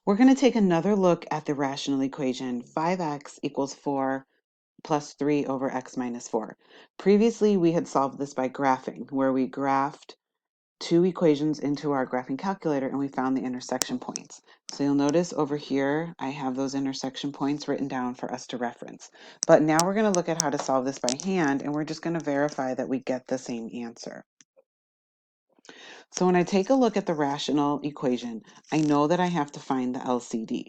We're going to take another look at the rational equation 5x equals 4 plus 3 over x minus 4. Previously, we had solved this by graphing, where we graphed two equations into our graphing calculator and we found the intersection points. So you'll notice over here, I have those intersection points written down for us to reference. But now we're going to look at how to solve this by hand, and we're just going to verify that we get the same answer. So when I take a look at the rational equation, I know that I have to find the LCD.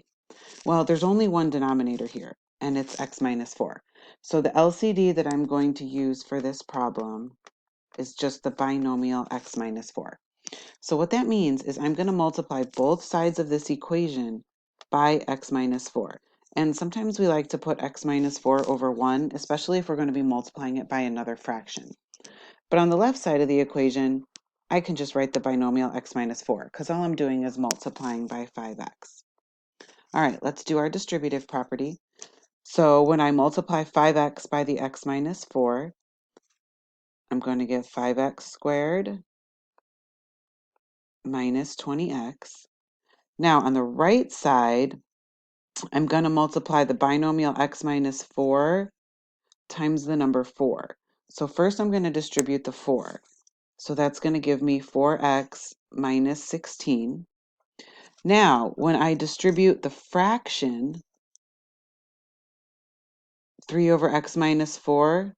Well, there's only one denominator here, and it's x minus 4. So the LCD that I'm going to use for this problem is just the binomial x minus 4. So what that means is I'm going to multiply both sides of this equation by x minus 4. And sometimes we like to put x minus 4 over 1, especially if we're going to be multiplying it by another fraction. But on the left side of the equation, I can just write the binomial x minus 4, because all I'm doing is multiplying by 5x. All right, let's do our distributive property. So when I multiply 5x by the x minus 4, I'm going to get 5x squared minus 20x. Now on the right side, I'm going to multiply the binomial x minus 4 times the number 4. So first I'm going to distribute the 4. So that's going to give me 4x minus 16. Now, when I distribute the fraction 3 over x minus 4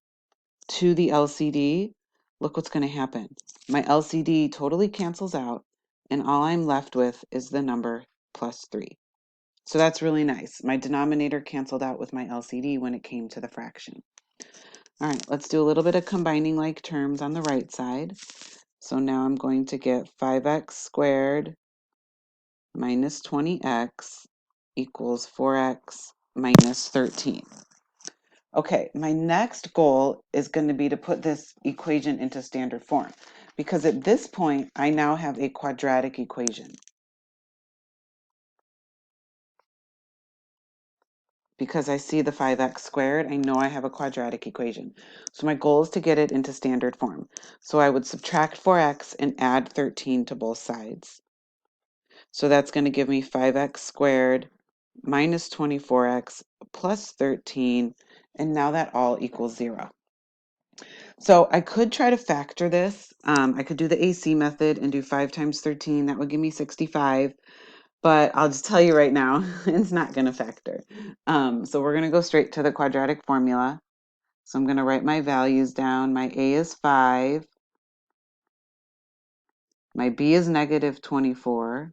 to the LCD, look what's going to happen. My LCD totally cancels out, and all I'm left with is the number plus 3. So that's really nice. My denominator canceled out with my LCD when it came to the fraction. All right, let's do a little bit of combining like terms on the right side. So now I'm going to get 5x squared minus 20x equals 4x minus 13. Okay, my next goal is going to be to put this equation into standard form, because at this point, I now have a quadratic equation. Because I see the 5x squared, I know I have a quadratic equation. So my goal is to get it into standard form. So I would subtract 4x and add 13 to both sides. So that's going to give me 5x squared minus 24x plus 13, and now that all equals 0. So I could try to factor this. I could do the AC method and do 5 times 13. That would give me 65. But I'll just tell you right now, it's not going to factor. So we're going to go straight to the quadratic formula. So I'm going to write my values down. My A is 5. My B is negative 24.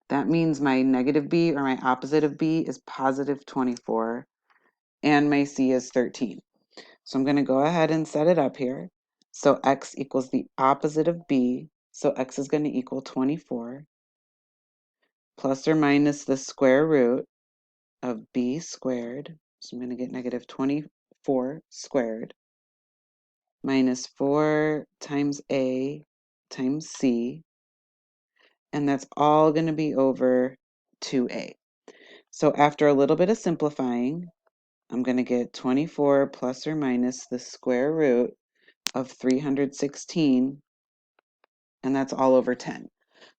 That means my negative B, or my opposite of B, is positive 24. And my C is 13. So I'm going to go ahead and set it up here. So x equals the opposite of b. So x is going to equal 24 plus or minus the square root of b squared. So I'm going to get negative 24 squared minus 4 times a times c. And that's all going to be over 2a. So after a little bit of simplifying, I'm going to get 24 plus or minus the square root of 316, and that's all over 10.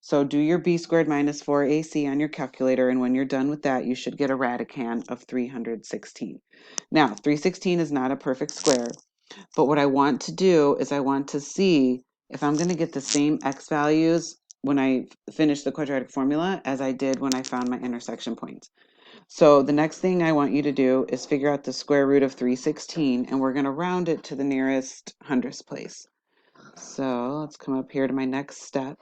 So do your b squared minus 4ac on your calculator, and when you're done with that, you should get a radicand of 316. Now, 316 is not a perfect square, but what I want to do is I want to see if I'm going to get the same x values when I finish the quadratic formula as I did when I found my intersection points. So the next thing I want you to do is figure out the square root of 316, and we're going to round it to the nearest hundredths place. So let's come up here to my next step.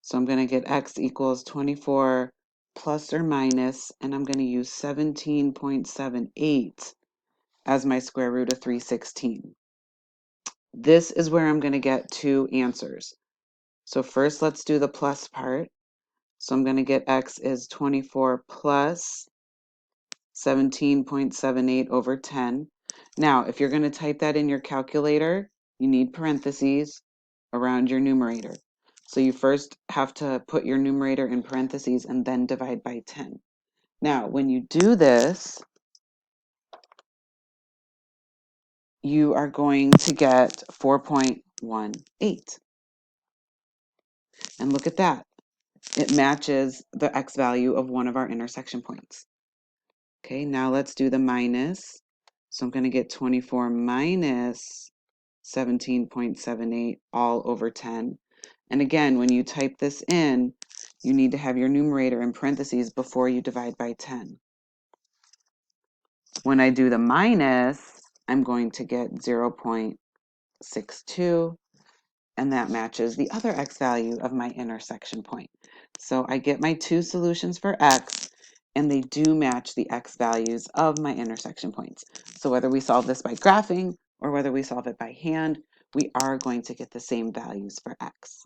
So I'm going to get x equals 24 plus or minus, and I'm going to use 17.78 as my square root of 316. This is where I'm going to get two answers. So first, let's do the plus part. So I'm going to get x is 24 plus 17.78 over 10. Now, if you're going to type that in your calculator, you need parentheses around your numerator. So you first have to put your numerator in parentheses and then divide by 10. Now, when you do this, you are going to get 4.18. And look at that. it matches the x value of one of our intersection points. Okay, now let's do the minus. So I'm going to get 24 minus 17.78 all over 10. And again, when you type this in, you need to have your numerator in parentheses before you divide by 10. When I do the minus, I'm going to get 0.62, and that matches the other x value of my intersection point. So I get my two solutions for x, and they do match the x values of my intersection points. So whether we solve this by graphing or whether we solve it by hand, we are going to get the same values for x.